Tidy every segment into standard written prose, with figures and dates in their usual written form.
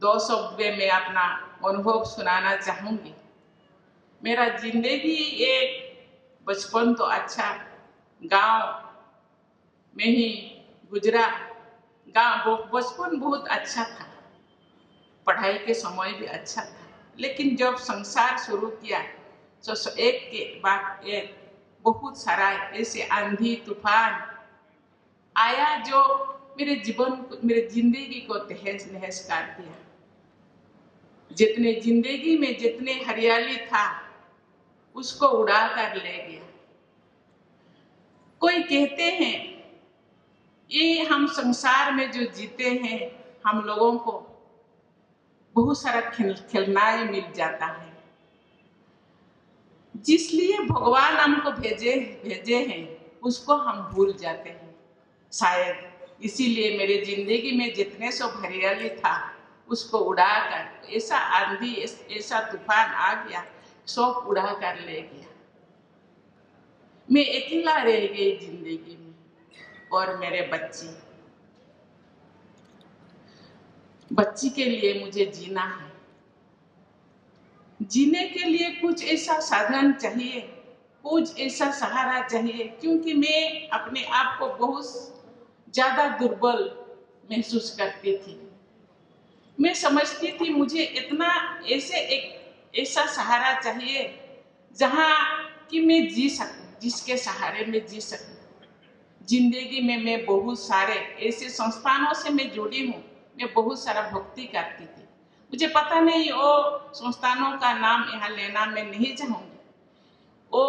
दो शब्द में मैं अपना अनुभव सुनाना चाहूंगी। मेरा जिंदगी एक बचपन तो अच्छा गांव में ही गुजरा। बचपन बहुत अच्छा था, पढ़ाई के समय भी अच्छा था, लेकिन जब संसार शुरू किया तो एक के बाद एक बहुत सारा ऐसे आंधी तूफान आया जो मेरे जिंदगी को तहस नहस कर दिया। जितने जिंदगी में जितने हरियाली था उसको उड़ा कर ले गया। कोई कहते हैं ये हम संसार में जो जीते हैं, हम लोगों को बहुत सारा खिलौना मिल जाता है, जिसलिए भगवान हमको भेजे हैं उसको हम भूल जाते हैं। शायद इसीलिए मेरे जिंदगी में जितने सब हरियाली था उसको उड़ाकर ऐसा आंधी ऐसा तूफान आ गया, सब उड़ा कर ले गया। मैं अकेला रह गई जिंदगी में, और मेरे बच्ची के लिए मुझे जीना है। जीने के लिए कुछ ऐसा साधन चाहिए, कुछ ऐसा सहारा चाहिए, क्योंकि मैं अपने आप को बहुत ज्यादा दुर्बल महसूस करती थी। मैं समझती थी मुझे इतना ऐसा सहारा चाहिए जहाँ कि मैं जी सकूं, जिसके सहारे में जी सकूं। जिंदगी में मैं बहुत सारे ऐसे संस्थानों से मैं जुड़ी हूँ, मैं बहुत सारा भक्ति करती थी। मुझे पता नहीं वो संस्थानों का नाम यहाँ लेना मैं नहीं चाहूँगी। वो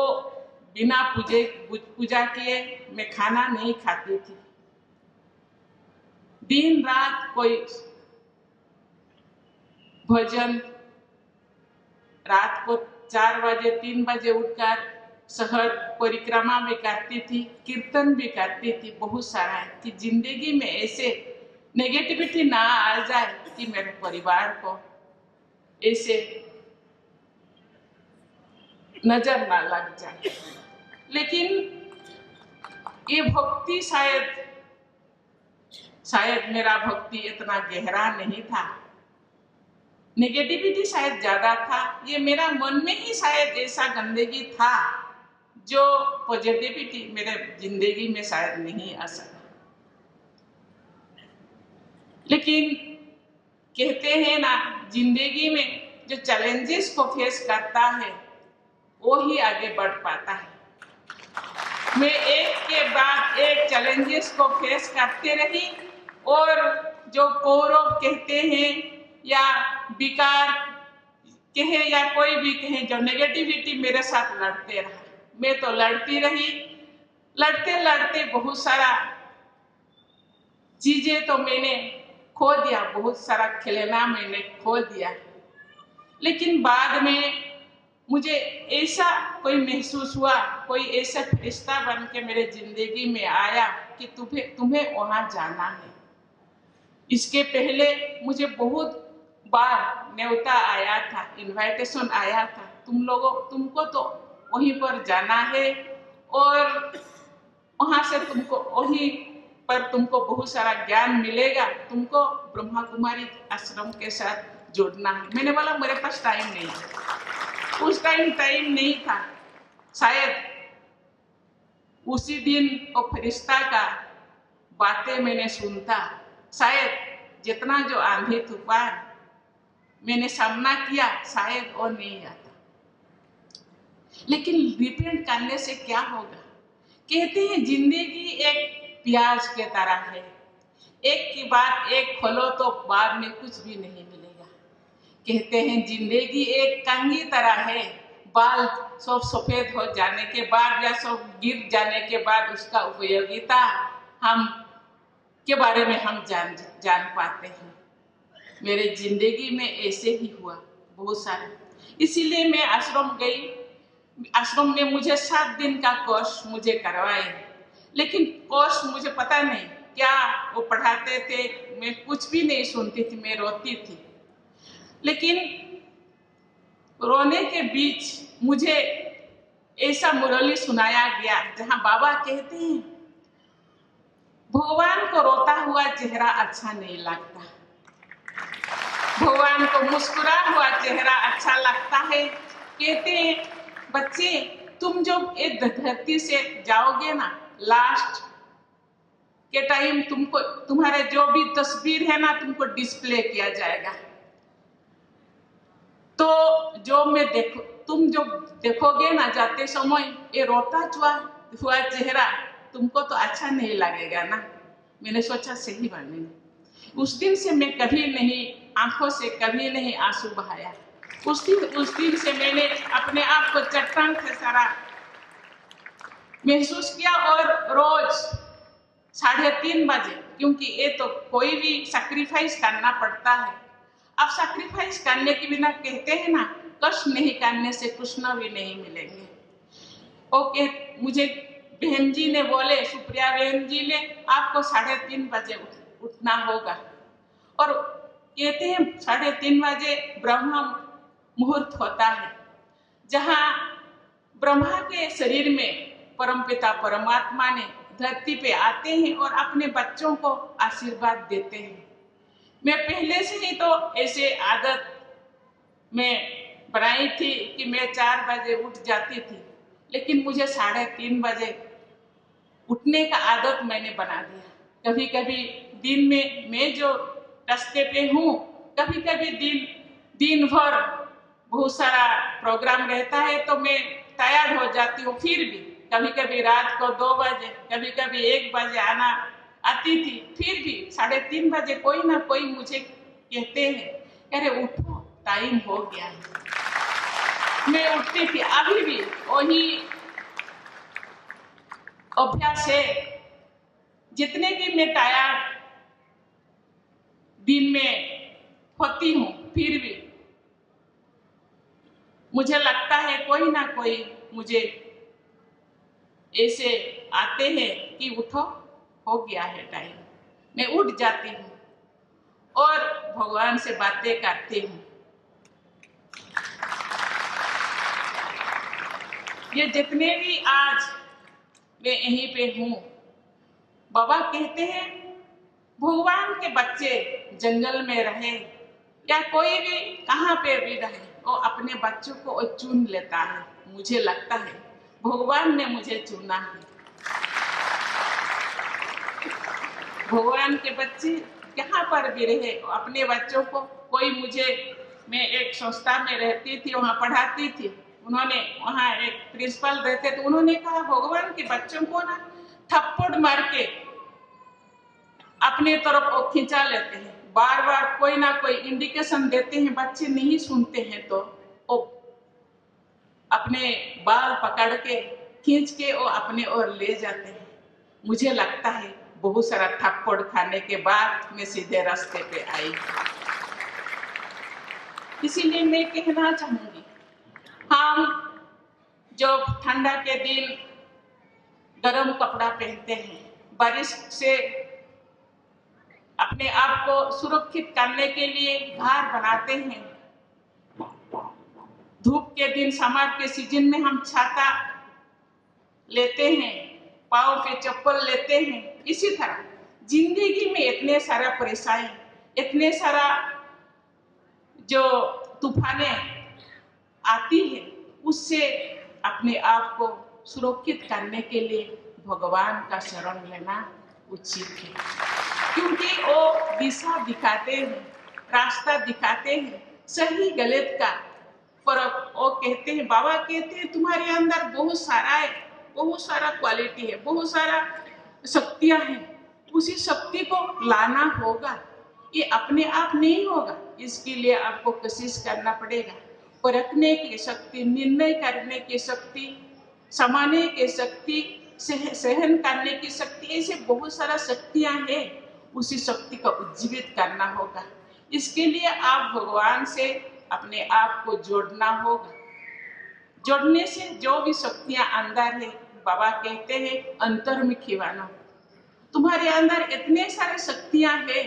बिना पूजा किए मैं खाना नहीं खाती थी। दिन रात कोई भजन, रात को 4 बजे 3 बजे उठकर शहर परिक्रमा भी करती थी, कीर्तन भी करती थी। बहुत सारा है कि जिंदगी में ऐसे नेगेटिविटी ना आ जाए कि मेरे परिवार को ऐसे नजर ना लग जाए। लेकिन ये भक्ति शायद मेरा भक्ति इतना गहरा नहीं था, नेगेटिविटी शायद ज्यादा था। ये मेरा मन में ही शायद ऐसा गंदगी था जो पॉजिटिविटी मेरे जिंदगी में शायद नहीं आ सका। लेकिन कहते हैं ना, जिंदगी में जो चैलेंजेस को फेस करता है वो ही आगे बढ़ पाता है। मैं एक के बाद एक चैलेंजेस को फेस करते रही, और जो कौरव कहते हैं या विकार कहे या कोई भी कहे, जो नेगेटिविटी मेरे साथ लड़ते रहा, मैं तो लड़ती रही। लड़ते लड़ते बहुत सारा चीजें तो मैंने खो दिया, बहुत सारा खिलौना मैंने खो दिया। लेकिन बाद में मुझे ऐसा कोई महसूस हुआ, कोई ऐसा फरिश्ता बन के मेरे जिंदगी में आया कि तुम्हें वहां जाना है। इसके पहले मुझे बहुत बार न्योता आया था, इनविटेशन आया था, तुमको तो वहीं पर जाना है, और वहां से वहीं पर तुमको बहुत सारा ज्ञान मिलेगा, तुमको ब्रह्मा कुमारी आश्रम के साथ जोड़ना है। मैंने बोला मेरे पास टाइम नहीं है। उस टाइम नहीं था। शायद उसी दिन वो फरिश्ता का बातें मैंने सुनता, शायद जितना जो आंधी तूफान मैंने सामना किया शायद वो नहीं आता। लेकिन रिपेंट करने से क्या होगा? कहते हैं जिंदगी एक प्याज के तरह है, एक के बाद एक खोलो तो बाद में कुछ भी नहीं मिलेगा। कहते हैं जिंदगी एक कंघी तरह है, बाल सब सफेद हो जाने के बाद या सब गिर जाने के बाद उसका उपयोगिता हम के बारे में हम जान पाते हैं। मेरे जिंदगी में ऐसे ही हुआ बहुत सारे। इसीलिए मैं आश्रम गई। आश्रम ने मुझे 7 दिन का कोर्स मुझे करवाए, लेकिन कोर्स मुझे पता नहीं क्या वो पढ़ाते थे, मैं कुछ भी नहीं सुनती थी, मैं रोती थी। लेकिन रोने के बीच मुझे ऐसा मुरली सुनाया गया जहां बाबा कहते हैं भगवान को रोता हुआ चेहरा अच्छा नहीं लगता। भगवान को मुस्कुरा हुआ चेहरा अच्छा लगता है। कहते हैं बच्चे तुम जो इस धरती से जाओगे ना, लास्ट के टाइम तुमको तुम्हारे जो भी तस्वीर है ना तुमको डिस्प्ले किया जाएगा। तो जो तुम जो देखोगे ना जाते समय, ये रोता हुआ चेहरा तुमको तो अच्छा नहीं लगेगा ना। मैंने सोचा सही बात नहीं। उस दिन से मैं कभी नहीं, आंखों से कभी नहीं आंसू बहाया। उस दिन से मैंने अपने आप को चट्टान से सारा महसूस किया। और रोज 3:30 बजे, क्योंकि ये तो कोई भी सैक्रिफाइस करना पड़ता है। अब सैक्रिफाइस करने के बिना कहते हैं ना, कष्ट नहीं करने से कुछ ना भी नहीं मिलेंगे। ओके, मुझे बहन जी ने बोले, सुप्रिया बहन जी ने, आपको 3:30 बजे उठना होगा। और कहते हैं 3:30 बजे ब्रह्म मुहूर्त होता है, जहाँ ब्रह्मा के शरीर में परमपिता परमात्मा ने धरती पे आते हैं और अपने बच्चों को आशीर्वाद देते हैं। मैं पहले से ही तो ऐसे आदत में बनाई थी कि मैं 4 बजे उठ जाती थी, लेकिन मुझे 3:30 बजे उठने का आदत मैंने बना दिया। कभी कभी दिन में मैं जो रास्ते पे हूँ, कभी कभी दिन भर बहुत सारा प्रोग्राम रहता है तो मैं तैयार हो जाती हूँ। फिर भी कभी कभी रात को 2 बजे, कभी कभी 1 बजे आती थी। फिर भी 3:30 बजे कोई ना कोई मुझे कहते हैं, अरे उठो, टाइम हो गया है। मैं उठती थी। अभी भी वही अभ्यास है। जितने भी मैं टायर्ड दिन में होती हूँ, फिर भी मुझे लगता है कोई ना कोई मुझे ऐसे आते हैं कि उठो, हो गया है टाइम। मैं उठ जाती हूँ और भगवान से बातें करती हूँ। ये जितने भी आज मैं यहीं पे हूँ, बाबा कहते हैं भगवान के बच्चे जंगल में रहे या कोई भी कहाँ पे भी रहे, वो अपने बच्चों को चुन लेता है। मुझे लगता है भगवान ने मुझे चुना है। भगवान के बच्चे कहाँ पर भी रहे, अपने बच्चों को मैं एक संस्था में रहती थी, वहाँ पढ़ाती थी। उन्होंने वहाँ एक प्रिंसिपल रहते तो उन्होंने कहा भगवान के बच्चों को ना थप्पड़ मार के अपने तरफ वो खिंचा लेते हैं। बार बार कोई ना कोई इंडिकेशन देते हैं, बच्चे नहीं सुनते हैं तो वो अपने बाल पकड़ के खींच के वो अपने ओर ले जाते हैं। मुझे लगता है बहुत सारा थप्पड़ खाने के बाद मैं सीधे रास्ते पे आई। इसीलिए मैं कहना चाहूंगी, हम जब ठंडा के दिन गर्म कपड़ा पहनते हैं, बारिश से अपने आप को सुरक्षित करने के लिए घर बनाते हैं, धूप के दिन समर के सीजन में हम छाता लेते हैं, पाँव पे चप्पल लेते हैं। इसी तरह जिंदगी में इतने सारा परेशानी, इतने सारा जो तूफाने आती है, उससे अपने आप को सुरक्षित करने के लिए भगवान का शरण लेना उचित है, क्योंकि वो दिशा दिखाते हैं, रास्ता दिखाते हैं, सही गलत का फर्क वो कहते हैं। बाबा कहते हैं तुम्हारे अंदर बहुत सारा क्वालिटी है, बहुत सारा शक्तियां हैं, उसी शक्ति को लाना होगा। ये अपने आप नहीं होगा, इसके लिए आपको कोशिश करना पड़ेगा। परखने की शक्ति, निर्णय करने की शक्ति, समाने की शक्ति, सहन करने की शक्ति, ऐसे बहुत सारा शक्तियां हैं। उसी शक्ति को उज्जीवित करना होगा। इसके लिए आप भगवान से अपने आप को जोड़ना होगा। जोड़ने से जो भी शक्तियां अंदर है, बाबा कहते हैं अंतर्मुखी बनो। तुम्हारे अंदर इतने सारे शक्तियां हैं,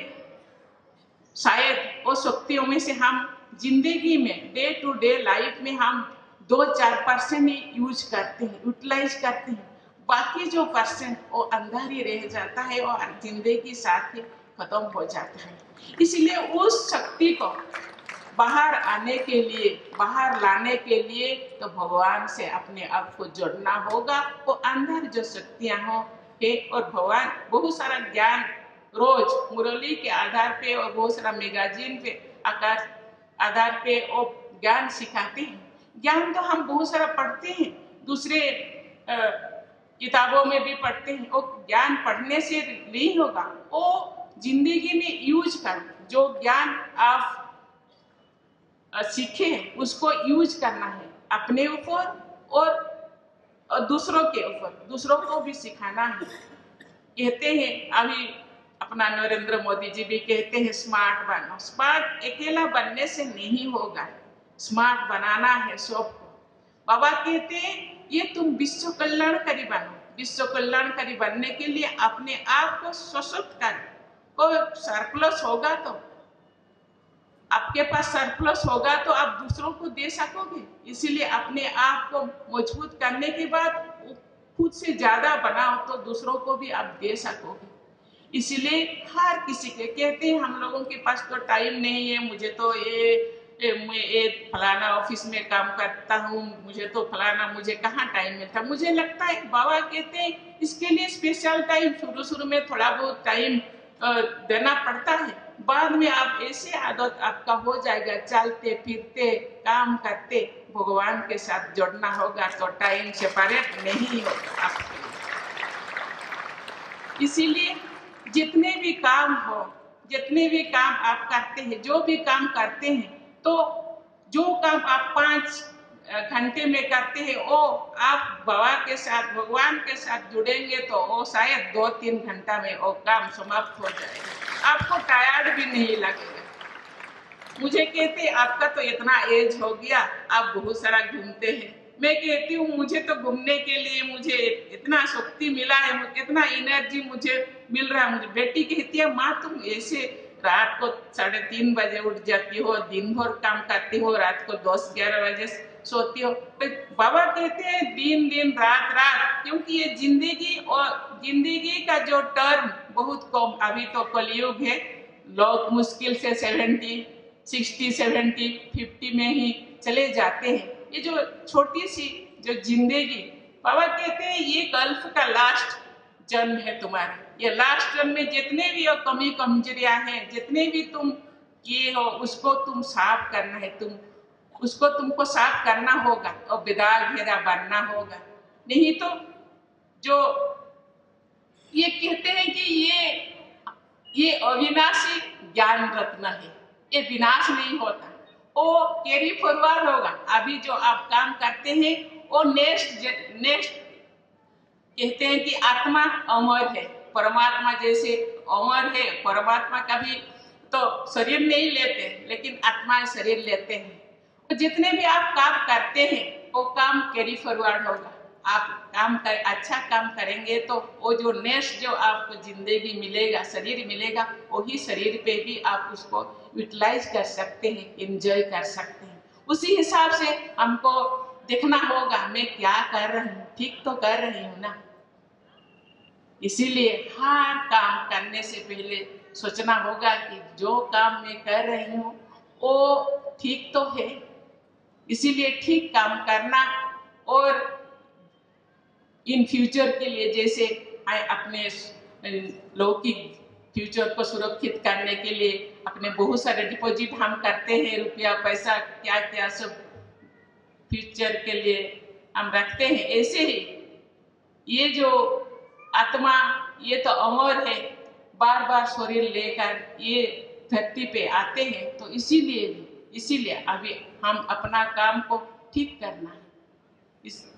शायद वो शक्तियों में से हम जिंदगी में डे टू डे लाइफ में हम 2-4% ही यूज करते हैं, यूटिलाइज करते हैं। बाकी जो % वो अंदर ही रह जाता है और जिंदगी साथ ही खत्म हो जाता है। इसलिए उस शक्ति को बाहर आने के लिए, बाहर लाने के लिए तो भगवान से अपने आप को जोड़ना होगा। वो अंदर जो शक्तियां हो है, और भगवान बहुत सारा ज्ञान रोज मुरली के आधार पे और बहुत सारा मैगजीन पे आधार पे वो ज्ञान सिखाते हैं। ज्ञान तो हम बहुत सारा पढ़ते हैं, दूसरे किताबों में भी पढ़ते हैं। वो ज्ञान पढ़ने से नहीं होगा, वो जिंदगी में यूज कर, जो ज्ञान आप सीखे उसको यूज करना है अपने ऊपर और दूसरों के ऊपर, दूसरों को भी सिखाना है। कहते हैं अभी अपना नरेंद्र मोदी जी भी कहते हैं स्मार्ट बनो। स्मार्ट अकेला बनने से नहीं होगा, स्मार्ट बनाना है सबको। बाबा कहते हैं ये तुम विश्व कल्याणकारी बनो। विश्व कल्याणकारी बनने के लिए अपने आप को सशक्त करो। कोई सरप्लस होगा तो आपके पास सरप्लस होगा तो आप दूसरों को दे सकोगे। इसीलिए अपने आप को मजबूत करने के बाद खुद से ज्यादा बनाओ तो दूसरों को भी आप दे सकोगे। इसीलिए हर किसी के कहते हैं हम लोगों के पास तो टाइम नहीं है, मुझे तो मैं फलाना ऑफिस में काम करता हूँ, मुझे तो फलाना, मुझे कहाँ टाइम मिलता। मुझे लगता है बाबा कहते हैं इसके लिए स्पेशल टाइम शुरू में थोड़ा बहुत टाइम देना पड़ता है। बाद में आप ऐसे आदत आपका हो जाएगा, चलते फिरते काम करते भगवान के साथ जोड़ना होगा तो टाइम सेपरेट नहीं होगा आपके। इसीलिए जितने भी काम हो, जितने भी काम आप करते हैं, जो भी काम करते हैं, तो जो काम आप 5 घंटे में करते हैं वो आप बाबा के साथ, भगवान के साथ जुड़ेंगे तो वो शायद 2-3 घंटा में वो काम समाप्त हो जाएगा। आपको टायर्ड भी नहीं लगेगा। मुझे कहते आपका तो इतना एज हो गया, आप बहुत सारा घूमते हैं। मैं कहती हूँ मुझे तो घूमने के लिए मुझे इतना शक्ति मिला है, इतना एनर्जी मुझे मिल रहा है। मुझे बेटी कहती है माँ तुम ऐसे रात को 3:30 बजे उठ जाती हो, दिन भर काम करती हो, रात को 10-11 बजे सोती हो। तो बाबा कहते हैं दिन रात, क्योंकि ये जिंदगी और जिंदगी का जो टर्म बहुत कम, अभी तो कलयुग है, लोग मुश्किल से 70, 60, 70, 50 में ही चले जाते हैं। ये जो छोटी सी जो जिंदगी, बाबा कहते हैं ये गल्फ का लास्ट जन्म है तुम्हारा। ये लास्ट जन्म में जितने भी कमी कमजोरियां हैं, जितने भी तुम किए हो उसको तुम साफ करना है, उसको तुमको साफ करना होगा और बेदाग घेरा बनना होगा। नहीं तो जो ये कहते हैं कि ये अविनाशी ज्ञान रत्न है, ये विनाश नहीं होता, वो कैरी फॉरवर्ड होगा। अभी जो आप काम करते हैं वो नेक्स्ट कहते हैं कि आत्मा अमर है, परमात्मा जैसे अमर है। परमात्मा कभी तो शरीर नहीं लेते लेकिन आत्मा शरीर लेते हैं। तो जितने भी आप काम करते हैं वो काम कैरी फॉरवर्ड होगा। आप अच्छा काम करेंगे तो वो जो नेक्स्ट जो आपको जिंदगी मिलेगा, शरीर मिलेगा, वही शरीर पे भी आप उसको यूटिलाइज कर सकते हैं, एंजॉय कर सकते हैं। उसी हिसाब से हमको देखना होगा मैं क्या कर रही हूँ, ठीक तो कर रही हूँ ना। इसीलिए हर काम करने से पहले सोचना होगा कि जो काम मैं कर रही हूँ वो ठीक तो है। इसीलिए ठीक काम करना और इन फ्यूचर के लिए, जैसे अपने लौकिक फ्यूचर को सुरक्षित करने के लिए अपने बहुत सारे डिपॉजिट हम करते हैं, रुपया पैसा क्या क्या सब फ्यूचर के लिए हम रखते हैं। ऐसे ही ये जो आत्मा ये तो अमर है, बार बार शरीर लेकर ये धरती पे आते हैं। तो इसीलिए अभी हम अपना काम को ठीक करना है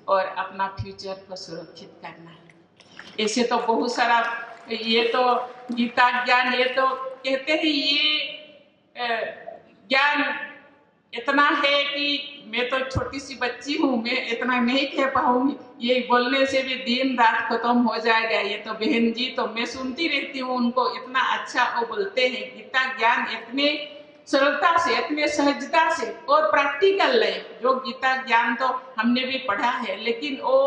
और अपना फ्यूचर को सुरक्षित करना है। ऐसे तो बहुत सारा, ये तो गीता ज्ञान, ये तो कहते हैं ये ज्ञान इतना है कि मैं तो छोटी सी बच्ची हूँ, मैं इतना नहीं कह पाऊंगी, ये बोलने से भी दिन रात खत्म हो जाएगा। ये तो बहन जी तो मैं सुनती रहती हूँ, उनको इतना अच्छा वो बोलते हैं। गीता ज्ञान इतने सरलता से, इतने सहजता से, और प्रैक्टिकल लाइफ जो गीता ज्ञान तो हमने भी पढ़ा है, लेकिन वो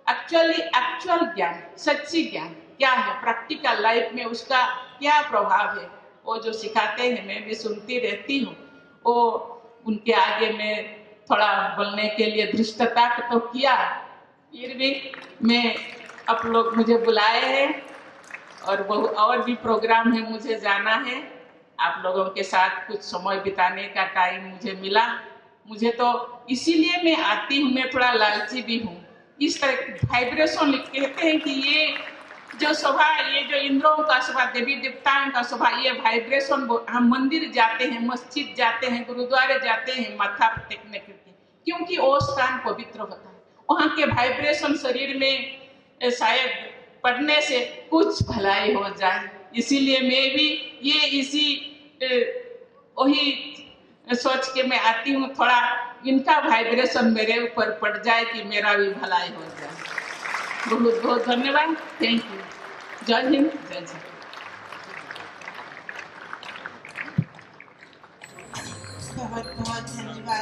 एक्चुअल ज्ञान, सच्ची ज्ञान क्या है प्रैक्टिकल लाइफ में उसका क्या प्रभाव है, वो जो सिखाते हैं मैं भी सुनती रहती हूँ। वो उनके आगे मैं थोड़ा बोलने के लिए धृष्टता तो किया, फिर भी मैं आप लोग मुझे बुलाए हैं और भी प्रोग्राम है, मुझे जाना है। आप लोगों के साथ कुछ समय बिताने का टाइम मुझे मिला, मुझे तो इसीलिए मैं आती हूँ। मैं थोड़ा लालची भी हूँ। इस तरह वाइब्रेशन कहते हैं कि ये जो सभा, ये जो इंद्रों का सभा, देवी देवताओं का सभा, ये वाइब्रेशन, हम मंदिर जाते हैं, मस्जिद जाते हैं, गुरुद्वारे जाते हैं माथा टेकने के लिए, क्योंकि वो स्थान पवित्र होता है। वहाँ के वाइब्रेशन शरीर में शायद पढ़ने से कुछ भलाई हो जाए, इसीलिए मैं भी ये इसी वही सोच के मैं आती हूँ, थोड़ा इनका वाइब्रेशन मेरे ऊपर पड़ जाए कि मेरा भी भलाई हो जाए। बहुत बहुत धन्यवाद, थैंक यू। जय हिंद, जय जय। बहुत बहुत धन्यवाद।